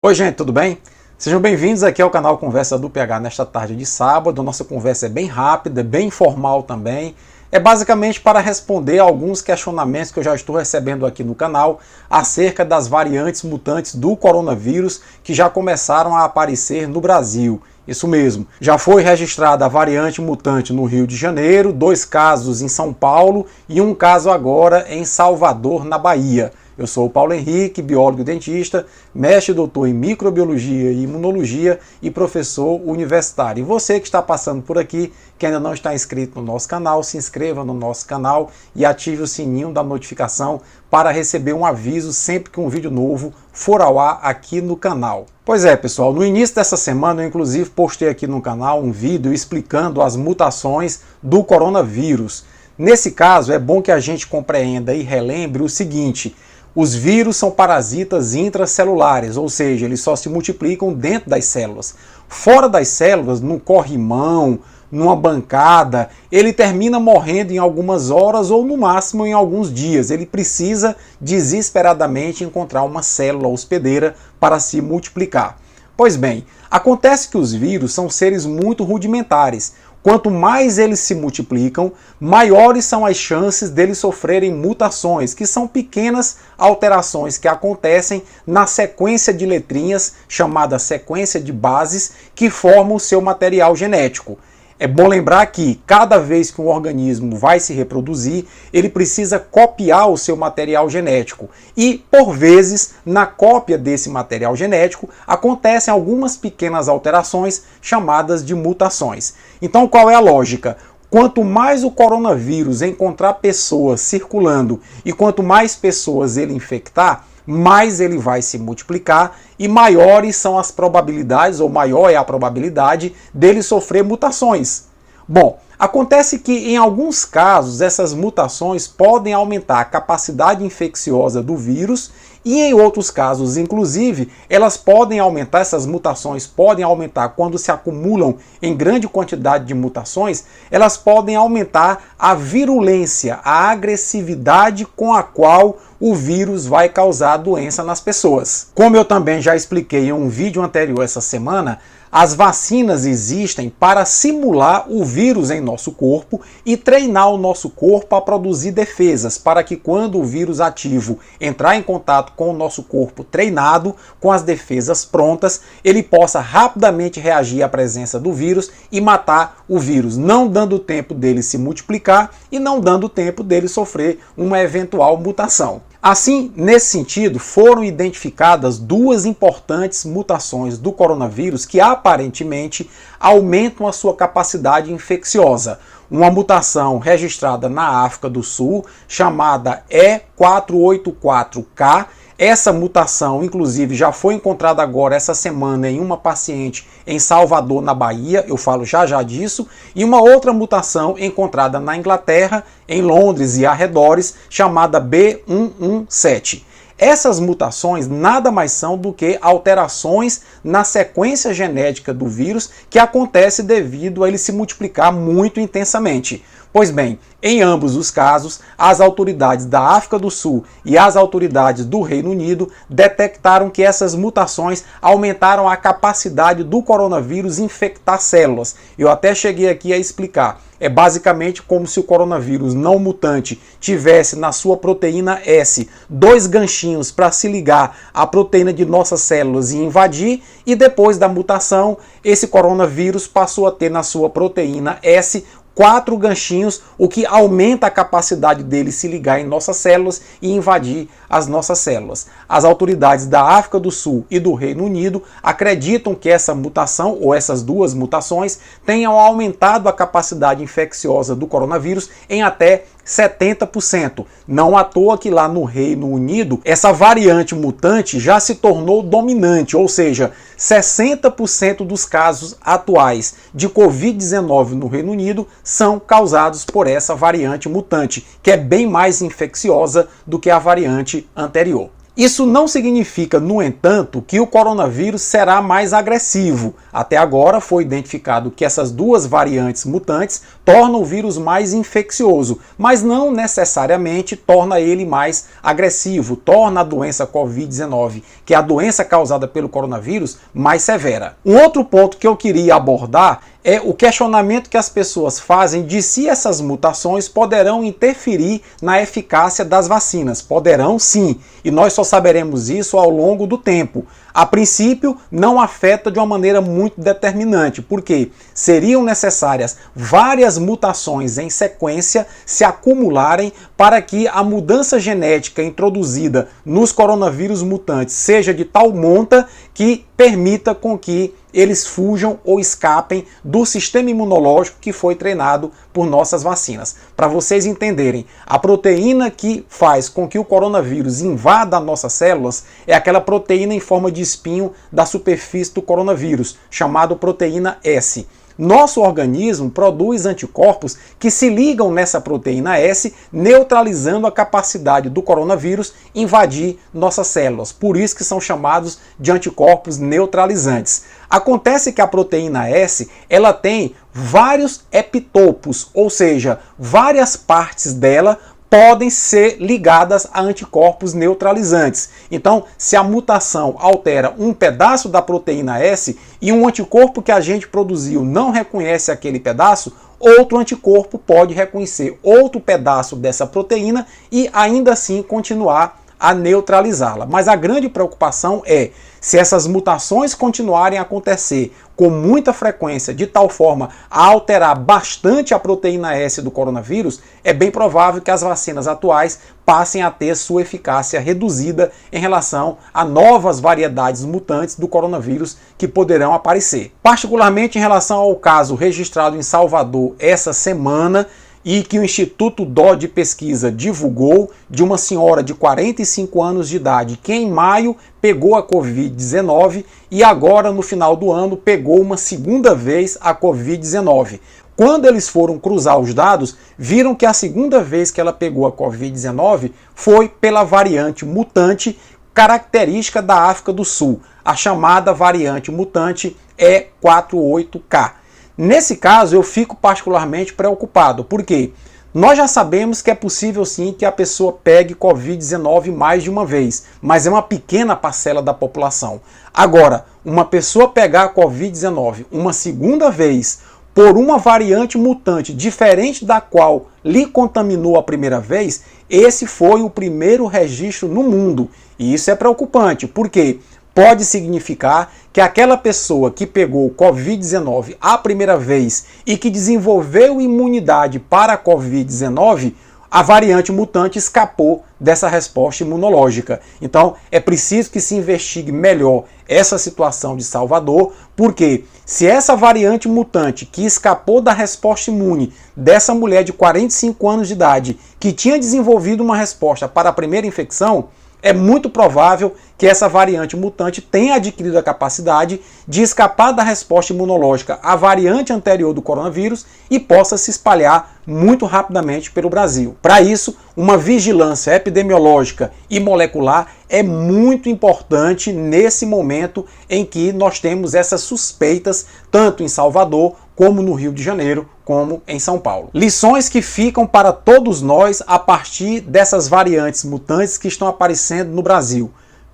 Oi gente, tudo bem? Sejam bem-vindos aqui ao canal Conversa do PH nesta tarde de sábado. Nossa conversa é bem rápida, bem informal também. É basicamente para responder a alguns questionamentos que eu já estou recebendo aqui no canal acerca das variantes mutantes do coronavírus que já começaram a aparecer no Brasil. Isso mesmo, já foi registrada a variante mutante no Rio de Janeiro, 2 casos em São Paulo e 1 caso agora em Salvador, na Bahia. Eu sou o Paulo Henrique, biólogo e dentista, mestre e doutor em microbiologia e imunologia e professor universitário. E você que está passando por aqui, que ainda não está inscrito no nosso canal, se inscreva no nosso canal e ative o sininho da notificação para receber um aviso sempre que um vídeo novo for ao ar aqui no canal. Pois é, pessoal, no início dessa semana eu inclusive postei aqui no canal um vídeo explicando as mutações do coronavírus. Nesse caso, é bom que a gente compreenda e relembre o seguinte: os vírus são parasitas intracelulares, ou seja, eles só se multiplicam dentro das células. Fora das células, num corrimão, numa bancada, ele termina morrendo em algumas horas ou no máximo em alguns dias. Ele precisa desesperadamente encontrar uma célula hospedeira para se multiplicar. Pois bem, acontece que os vírus são seres muito rudimentares. Quanto mais eles se multiplicam, maiores são as chances deles sofrerem mutações, que são pequenas alterações que acontecem na sequência de letrinhas, chamada sequência de bases, que formam o seu material genético. É bom lembrar que cada vez que um organismo vai se reproduzir, ele precisa copiar o seu material genético. E, por vezes, na cópia desse material genético, acontecem algumas pequenas alterações chamadas de mutações. Então, qual é a lógica? Quanto mais o coronavírus encontrar pessoas circulando e quanto mais pessoas ele infectar, mais ele vai se multiplicar e maiores são as probabilidades, ou maior é a probabilidade dele sofrer mutações. Bom, acontece que em alguns casos essas mutações podem aumentar a capacidade infecciosa do vírus e em outros casos, inclusive, essas mutações podem aumentar quando se acumulam em grande quantidade de mutações, elas podem aumentar a virulência, a agressividade com a qual o vírus vai causar doença nas pessoas. Como eu também já expliquei em um vídeo anterior essa semana, as vacinas existem para simular o vírus em nosso corpo e treinar o nosso corpo a produzir defesas, para que quando o vírus ativo entrar em contato com o nosso corpo treinado, com as defesas prontas, ele possa rapidamente reagir à presença do vírus e matar o vírus, não dando tempo dele se multiplicar e não dando tempo dele sofrer uma eventual mutação. Assim, nesse sentido, foram identificadas 2 importantes mutações do coronavírus que aparentemente aumentam a sua capacidade infecciosa. Uma mutação registrada na África do Sul, chamada E484K. Essa mutação, inclusive, já foi encontrada agora essa semana em uma paciente em Salvador, na Bahia, eu falo já já disso, e uma outra mutação encontrada na Inglaterra, em Londres e arredores, chamada B117. Essas mutações nada mais são do que alterações na sequência genética do vírus que acontece devido a ele se multiplicar muito intensamente. Pois bem, em ambos os casos, as autoridades da África do Sul e as autoridades do Reino Unido detectaram que essas mutações aumentaram a capacidade do coronavírus infectar células. Eu até cheguei aqui a explicar. É basicamente como se o coronavírus não mutante tivesse na sua proteína S 2 ganchinhos para se ligar à proteína de nossas células e invadir, e depois da mutação, esse coronavírus passou a ter na sua proteína S 4 ganchinhos, o que aumenta a capacidade dele se ligar em nossas células e invadir as nossas células. As autoridades da África do Sul e do Reino Unido acreditam que essa mutação, ou essas 2 mutações, tenham aumentado a capacidade infecciosa do coronavírus em até 70%. Não à toa que lá no Reino Unido, essa variante mutante já se tornou dominante, ou seja, 60% dos casos atuais de Covid-19 no Reino Unido são causados por essa variante mutante, que é bem mais infecciosa do que a variante anterior. Isso não significa, no entanto, que o coronavírus será mais agressivo. Até agora foi identificado que essas duas variantes mutantes tornam o vírus mais infeccioso, mas não necessariamente torna ele mais agressivo, torna a doença Covid-19, que é a doença causada pelo coronavírus, mais severa. Um outro ponto que eu queria abordar é o questionamento que as pessoas fazem de se essas mutações poderão interferir na eficácia das vacinas. Poderão sim, e nós só saberemos isso ao longo do tempo. A princípio, não afeta de uma maneira muito determinante, porque seriam necessárias várias mutações em sequência se acumularem para que a mudança genética introduzida nos coronavírus mutantes seja de tal monta que permita com que eles fujam ou escapem do sistema imunológico que foi treinado por nossas vacinas. Para vocês entenderem, a proteína que faz com que o coronavírus invada nossas células é aquela proteína em forma de espinho da superfície do coronavírus, chamada proteína S. Nosso organismo produz anticorpos que se ligam nessa proteína S, neutralizando a capacidade do coronavírus invadir nossas células. Por isso que são chamados de anticorpos neutralizantes. Acontece que a proteína S, ela tem vários epitopos, ou seja, várias partes dela podem ser ligadas a anticorpos neutralizantes. Então, se a mutação altera um pedaço da proteína S e um anticorpo que a gente produziu não reconhece aquele pedaço, outro anticorpo pode reconhecer outro pedaço dessa proteína e ainda assim continuar a neutralizá-la. Mas a grande preocupação é se essas mutações continuarem a acontecer com muita frequência, de tal forma a alterar bastante a proteína S do coronavírus, é bem provável que as vacinas atuais passem a ter sua eficácia reduzida em relação a novas variedades mutantes do coronavírus que poderão aparecer. Particularmente em relação ao caso registrado em Salvador essa semana, e que o Instituto Dó de Pesquisa divulgou, de uma senhora de 45 anos de idade que em maio pegou a Covid-19 e agora no final do ano pegou uma segunda vez a Covid-19. Quando eles foram cruzar os dados, viram que a segunda vez que ela pegou a Covid-19 foi pela variante mutante característica da África do Sul, a chamada variante mutante E48K. Nesse caso, eu fico particularmente preocupado, porque nós já sabemos que é possível sim que a pessoa pegue Covid-19 mais de uma vez, mas é uma pequena parcela da população. Agora, uma pessoa pegar a Covid-19 uma segunda vez por uma variante mutante diferente da qual lhe contaminou a primeira vez, esse foi o primeiro registro no mundo. E isso é preocupante, porque pode significar que aquela pessoa que pegou o Covid-19 a primeira vez e que desenvolveu imunidade para a Covid-19, a variante mutante escapou dessa resposta imunológica. Então, é preciso que se investigue melhor essa situação de Salvador, porque se essa variante mutante que escapou da resposta imune dessa mulher de 45 anos de idade, que tinha desenvolvido uma resposta para a primeira infecção, é muito provável que essa variante mutante tenha adquirido a capacidade de escapar da resposta imunológica à variante anterior do coronavírus e possa se espalhar muito rapidamente pelo Brasil. Para isso, uma vigilância epidemiológica e molecular é muito importante nesse momento em que nós temos essas suspeitas, tanto em Salvador, como no Rio de Janeiro, como em São Paulo. Lições que ficam para todos nós a partir dessas variantes mutantes que estão aparecendo no Brasil.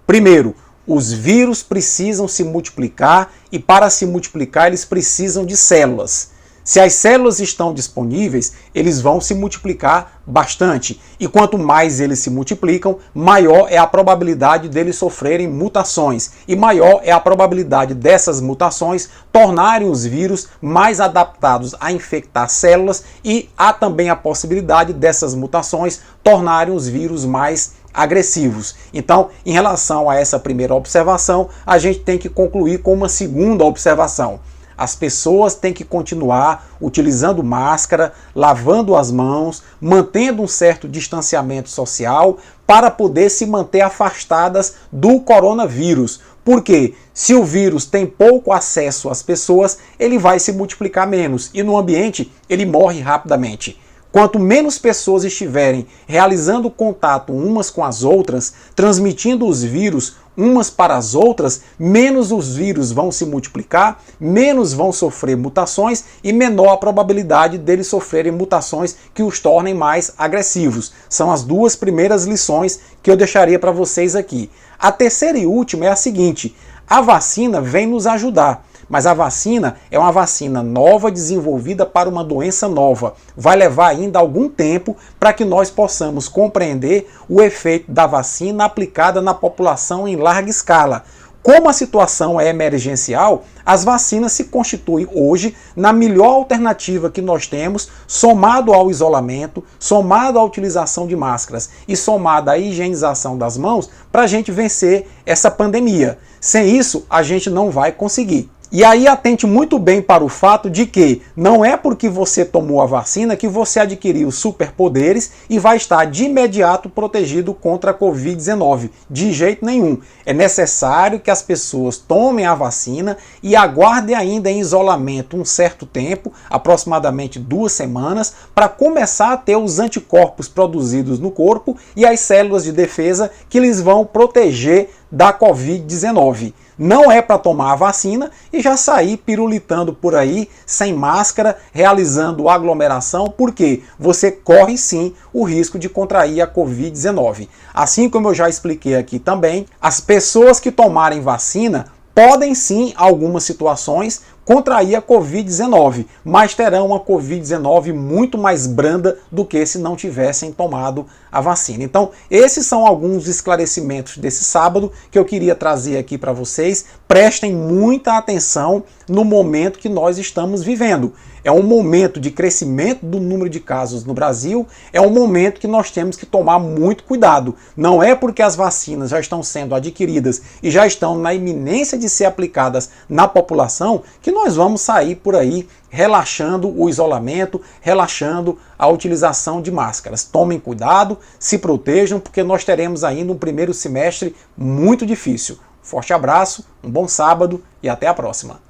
Primeiro, os vírus precisam se multiplicar e para se multiplicar eles precisam de células. Se as células estão disponíveis, eles vão se multiplicar bastante. E quanto mais eles se multiplicam, maior é a probabilidade deles sofrerem mutações. E maior é a probabilidade dessas mutações tornarem os vírus mais adaptados a infectar células. E há também a possibilidade dessas mutações tornarem os vírus mais agressivos. Então, em relação a essa primeira observação, a gente tem que concluir com uma segunda observação. As pessoas têm que continuar utilizando máscara, lavando as mãos, mantendo um certo distanciamento social para poder se manter afastadas do coronavírus. Porque se o vírus tem pouco acesso às pessoas, ele vai se multiplicar menos e no ambiente ele morre rapidamente. Quanto menos pessoas estiverem realizando contato umas com as outras, transmitindo os vírus umas para as outras, menos os vírus vão se multiplicar, menos vão sofrer mutações e menor a probabilidade deles sofrerem mutações que os tornem mais agressivos. São as duas primeiras lições que eu deixaria para vocês aqui. A terceira e última é a seguinte: a vacina vem nos ajudar. Mas a vacina é uma vacina nova, desenvolvida para uma doença nova. Vai levar ainda algum tempo para que nós possamos compreender o efeito da vacina aplicada na população em larga escala. Como a situação é emergencial, as vacinas se constituem hoje na melhor alternativa que nós temos, somado ao isolamento, somado à utilização de máscaras e somado à higienização das mãos, para a gente vencer essa pandemia. Sem isso, a gente não vai conseguir. E aí atente muito bem para o fato de que não é porque você tomou a vacina que você adquiriu superpoderes e vai estar de imediato protegido contra a Covid-19. De jeito nenhum. É necessário que as pessoas tomem a vacina e aguardem ainda em isolamento um certo tempo, aproximadamente 2 semanas, para começar a ter os anticorpos produzidos no corpo e as células de defesa que lhes vão proteger da Covid-19. Não é para tomar a vacina e já sair pirulitando por aí, sem máscara, realizando aglomeração, porque você corre sim o risco de contrair a Covid-19. Assim como eu já expliquei aqui também, as pessoas que tomarem vacina podem sim, em algumas situações, contrair a Covid-19, mas terão uma Covid-19 muito mais branda do que se não tivessem tomado a vacina. Então, esses são alguns esclarecimentos desse sábado que eu queria trazer aqui para vocês. Prestem muita atenção no momento que nós estamos vivendo. É um momento de crescimento do número de casos no Brasil, é um momento que nós temos que tomar muito cuidado. Não é porque as vacinas já estão sendo adquiridas e já estão na iminência de ser aplicadas na população que nós vamos sair por aí relaxando o isolamento, relaxando a utilização de máscaras. Tomem cuidado, se protejam, porque nós teremos ainda um primeiro semestre muito difícil. Forte abraço, um bom sábado e até a próxima.